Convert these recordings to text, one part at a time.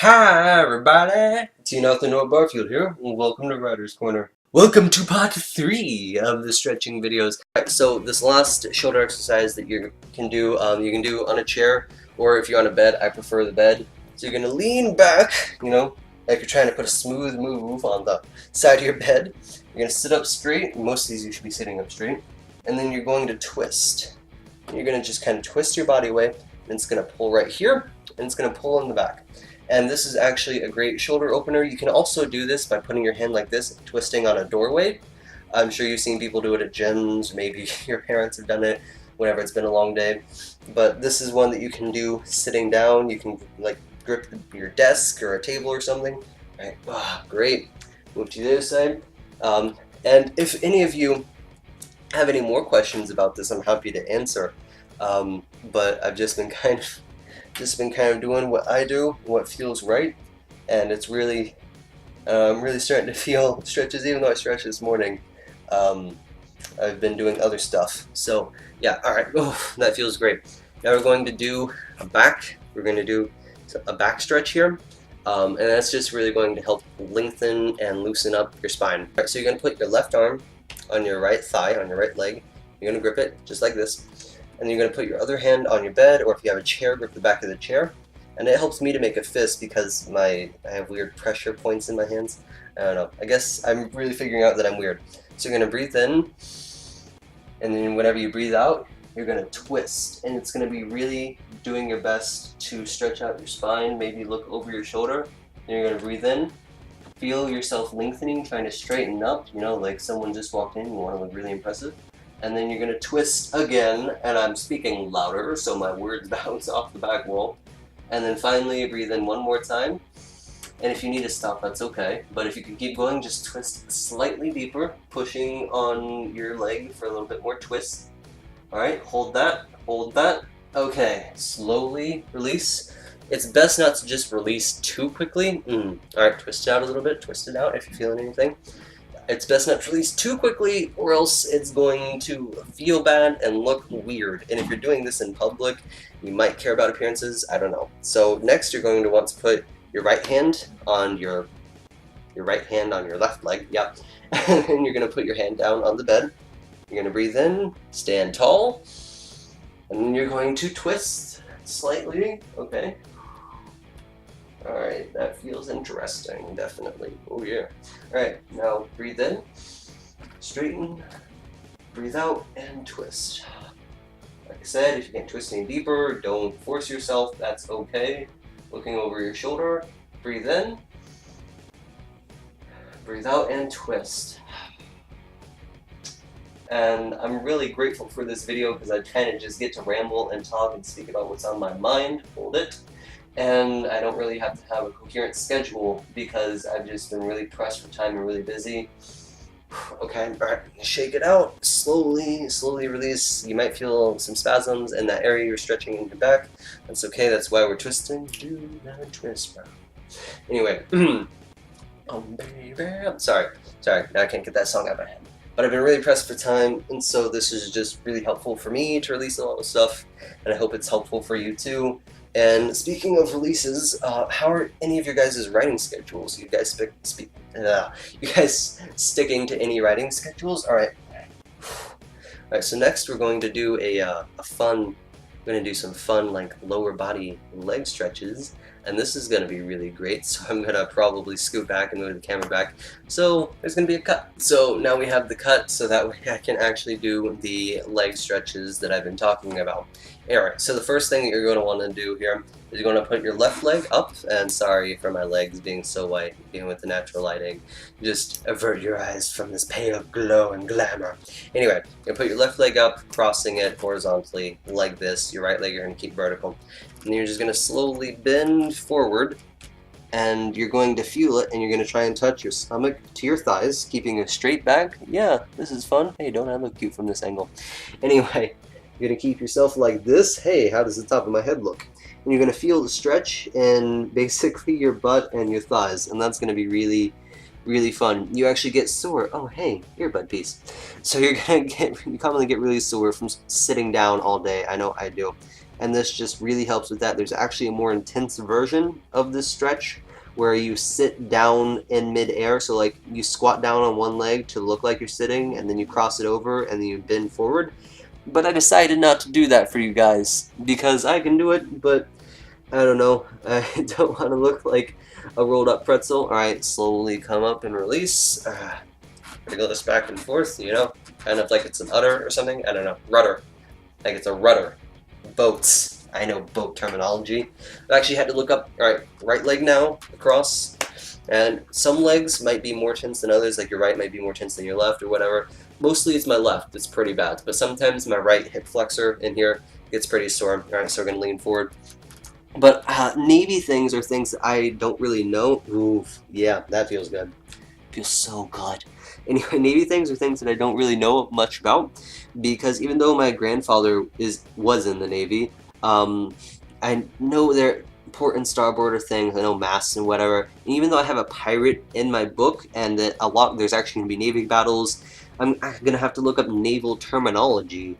Hi everybody! It's Nothing Noah Barfield here, and welcome to Writer's Corner. Welcome to part 3 of the stretching videos. Alright, so this last shoulder exercise that you can do on a chair, or if you're on a bed, I prefer the bed. So you're going to lean back, like you're trying to put a smooth move on the side of your bed. You're going to sit up straight. Most of these you should be sitting up straight. And then you're going to twist. You're going to just kind of twist your body away, and it's going to pull right here, and it's going to pull in the back. And this is actually a great shoulder opener. You can also do this by putting your hand like this, twisting on a doorway. I'm sure you've seen people do it at gyms, maybe your parents have done it whenever it's been a long day. But this is one that you can do sitting down. You can like grip your desk or a table or something. Right. Oh, great. Move to the other side. And if any of you have any more questions about this, I'm happy to answer. But I've just been kind of doing what I do, what feels right, and it's really, I'm really starting to feel stretches, even though I stretched this morning. I've been doing other stuff. So yeah, alright, that feels great. Now we're going to do a back. We're going to do a back stretch here, and that's just really going to help lengthen and loosen up your spine. Alright, so you're going to put your left arm on your right thigh, on your right leg. You're going to grip it just like this. And you're going to put your other hand on your bed, or if you have a chair, grip the back of the chair. And it helps me to make a fist because I have weird pressure points in my hands. I don't know. I guess I'm really figuring out that I'm weird. So you're going to breathe in, and then whenever you breathe out, you're going to twist. And it's going to be really doing your best to stretch out your spine, maybe look over your shoulder. Then you're going to breathe in, feel yourself lengthening, trying to straighten up, like someone just walked in, you want to look really impressive. And then you're going to twist again, and I'm speaking louder so my words bounce off the back wall. And then finally breathe in one more time. And if you need to stop, that's okay. But if you can keep going, just twist slightly deeper, pushing on your leg for a little bit more twist. Alright, hold that, hold that. Okay, slowly release. It's best not to just release too quickly. Alright, twist it out a little bit, twist it out if you're feeling anything. It's best not to release too quickly, or else it's going to feel bad and look weird. And if you're doing this in public, you might care about appearances. I don't know. So next, you're going to want to put your right hand on your left leg. Yep. And then you're going to put your hand down on the bed. You're going to breathe in, stand tall, and then you're going to twist slightly. Okay. Alright, that feels interesting, definitely. Oh yeah. Alright, now breathe in, straighten, breathe out, and twist. Like I said, if you can't twist any deeper, don't force yourself, that's okay. Looking over your shoulder, breathe in, breathe out, and twist. And I'm really grateful for this video because I kind of just get to ramble and talk and speak about what's on my mind. Hold it. And I don't really have to have a coherent schedule because I've just been really pressed for time and really busy. Okay, alright, shake it out, slowly release. You might feel some spasms in that area you're stretching in your back. That's okay, that's why we're twisting. Do not twist, bro. Anyway, oh baby, sorry, now I can't get that song out of my head. But I've been really pressed for time, and so this is just really helpful for me to release a lot of stuff, and I hope it's helpful for you too. And speaking of releases, how are any of your guys' writing schedules? You guys you guys sticking to any writing schedules? All right. So next we're going to do we're going to do some fun like lower body leg stretches, and this is going to be really great. So I'm going to probably scoot back and move the camera back. So there's going to be a cut. So now we have the cut, so that way I can actually do the leg stretches that I've been talking about. Alright, so the first thing that you're going to want to do here is you're going to put your left leg up, and sorry for my legs being so white, being with the natural lighting. Just avert your eyes from this pale glow and glamour. Anyway, you put your left leg up, crossing it horizontally like this. Your right leg you're going to keep vertical. And you're just going to slowly bend forward, and you're going to feel it, and you're going to try and touch your stomach to your thighs, keeping a straight back. Yeah, this is fun. Hey, don't I look cute from this angle? Anyway, you're going to keep yourself like this. Hey, how does the top of my head look? And you're going to feel the stretch in basically your butt and your thighs, and that's going to be really, really fun. You actually get sore. Oh, hey, earbud piece. So you commonly get really sore from sitting down all day. I know I do. and this just really helps with that. There's actually a more intense version of this stretch where you sit down in mid-air, so like you squat down on one leg to look like you're sitting, and then you cross it over and then you bend forward. But I decided not to do that for you guys because I can do it, but I don't know, I don't want to look like a rolled up pretzel. Alright, slowly come up and release. Wiggle this back and forth, you know, kind of like it's an udder or something. I don't know, rudder, like it's a rudder. Boats, I know boat terminology. I actually had to look up. Alright, right leg now, across, and some legs might be more tense than others, like your right might be more tense than your left or whatever. Mostly it's my left, it's pretty bad, but sometimes my right hip flexor in here gets pretty sore. Alright, so we're going to lean forward. But Navy things are things that I don't really know. Oof, yeah, that feels good. Feels so good. Anyway, Navy things are things that I don't really know much about, because even though my grandfather was in the Navy, I know their port and starboard things, I know masts and whatever, and even though I have a pirate in my book, and that there's actually going to be Navy battles, I'm going to have to look up naval terminology,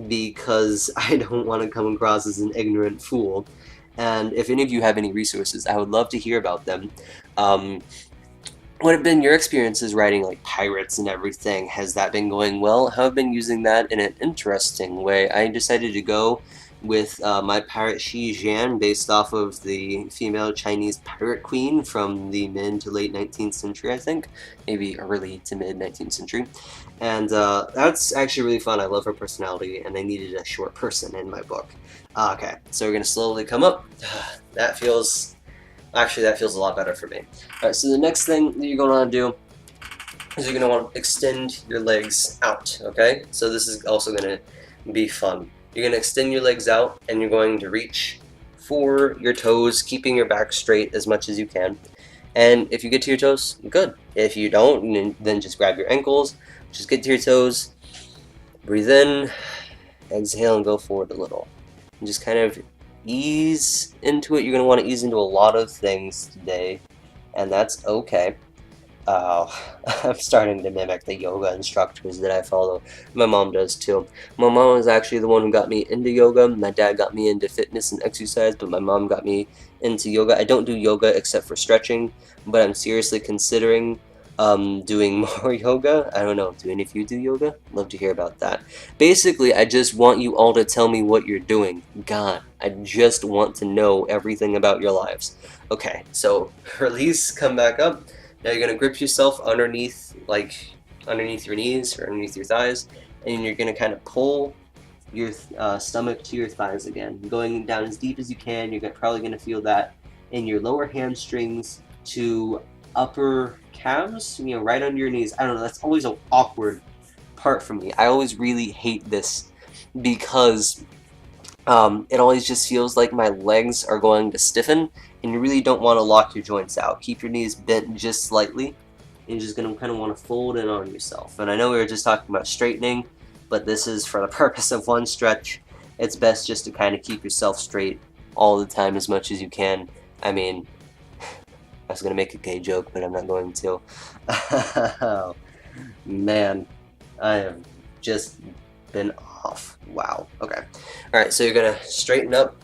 because I don't want to come across as an ignorant fool. And if any of you have any resources, I would love to hear about them. What have been your experiences writing like pirates and everything? Has that been going well? How have I been using that in an interesting way? I decided to go with my pirate Shi Jian, based off of the female Chinese pirate queen from the mid to late 19th century, I think. Maybe early to mid 19th century. And that's actually really fun. I love her personality, and I needed a short person in my book. Okay, so we're going to slowly come up. That feels a lot better for me. Alright, so the next thing that you're going to want to do is you're going to want to extend your legs out, okay? So this is also going to be fun. You're going to extend your legs out, and you're going to reach for your toes, keeping your back straight as much as you can. And if you get to your toes, good. If you don't, then just grab your ankles, just get to your toes, breathe in, exhale, and go forward a little. And just kind of ease into it. You're going to want to ease into a lot of things today, and that's okay. I'm starting to mimic the yoga instructors that I follow. My mom does too. My mom was actually the one who got me into yoga. My dad got me into fitness and exercise, but my mom got me into yoga. I don't do yoga except for stretching, but I'm seriously considering doing more yoga. I don't know, do any of you do yoga? Love to hear about that. Basically, I just want you all to tell me what you're doing. God, I just want to know everything about your lives. Okay, so release, come back up. Now you're gonna grip yourself underneath your knees or underneath your thighs, and you're gonna kind of pull your stomach to your thighs again, going down as deep as you can. You're probably gonna feel that in your lower hamstrings to upper calves, you know, right under your knees. I don't know, that's always an awkward part for me. I always really hate this because it always just feels like my legs are going to stiffen, and you really don't want to lock your joints out. Keep your knees bent just slightly, and you're just going to kind of want to fold in on yourself. And I know we were just talking about straightening, but this is for the purpose of one stretch. It's best just to kind of keep yourself straight all the time as much as you can. I mean, I was going to make a gay joke, but I'm not going to. Oh, man, I have just been off. Wow. Okay. Alright, so you're going to straighten up.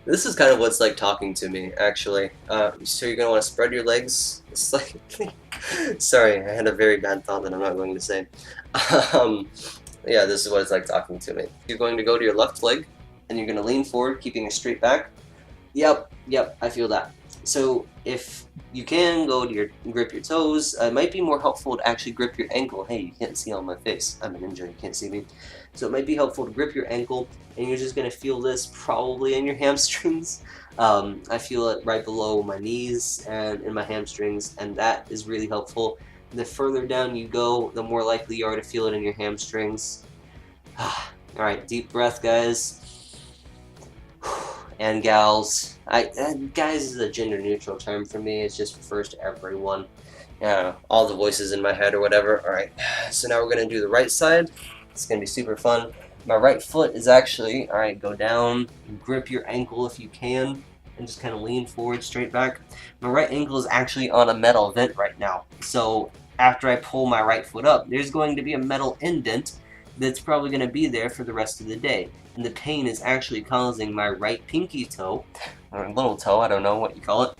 This is kind of what's like talking to me, actually. So you're going to want to spread your legs slightly. Sorry, I had a very bad thought that I'm not going to say. Yeah, this is what it's like talking to me. You're going to go to your left leg, and you're going to lean forward, keeping a straight back. Yep, I feel that. So if you can grip your toes, it might be more helpful to actually grip your ankle. Hey, you can't see on my face. I'm a ninja, you can't see me. So it might be helpful to grip your ankle, and you're just going to feel this probably in your hamstrings. I feel it right below my knees and in my hamstrings, and that is really helpful. The further down you go, the more likely you are to feel it in your hamstrings. Alright, deep breath, guys. And gals. Guys is a gender neutral term for me. It just refers to everyone. All the voices in my head or whatever. Alright, so now we're going to do the right side. It's going to be super fun. My right foot is actually, alright, go down, grip your ankle if you can, and just kind of lean forward, straight back. My right ankle is actually on a metal vent right now. So after I pull my right foot up, there's going to be a metal indent, that's probably going to be there for the rest of the day. And the pain is actually causing my right pinky toe, or little toe, I don't know what you call it,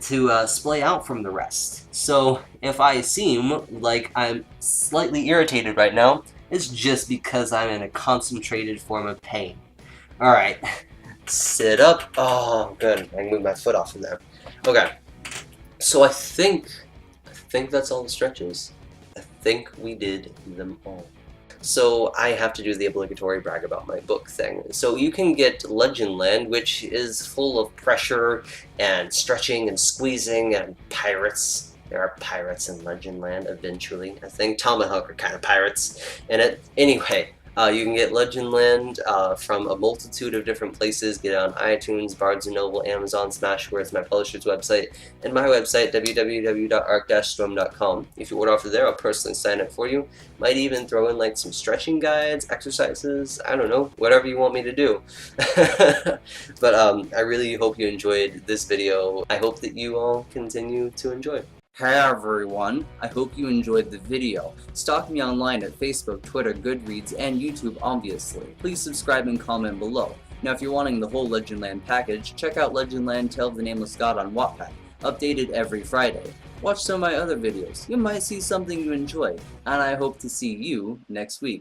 to splay out from the rest. So if I seem like I'm slightly irritated right now, it's just because I'm in a concentrated form of pain. Alright, sit up. Oh, good. I can move my foot off from there. Okay, so I think that's all the stretches. I think we did them all. So I have to do the obligatory brag about my book thing. So you can get Legend Land, which is full of pressure and stretching and squeezing and pirates. There are pirates in Legend Land eventually. I think Tom and Huck are kind of pirates in it. Anyway, you can get Legend Land from a multitude of different places. Get it on iTunes, Barnes & Noble, Amazon, Smashwords, my publisher's website, and my website, www.arc-strom.com. If you order off of there, I'll personally sign it for you. Might even throw in like some stretching guides, exercises, I don't know, whatever you want me to do. But I really hope you enjoyed this video. I hope that you all continue to enjoy. Hey everyone, I hope you enjoyed the video. Stalk me online at Facebook, Twitter, Goodreads, and YouTube obviously. Please subscribe and comment below. Now if you're wanting the whole Legend Land package, check out Legend Land Tale of the Nameless God on Wattpad, updated every Friday. Watch some of my other videos, you might see something you enjoy, and I hope to see you next week.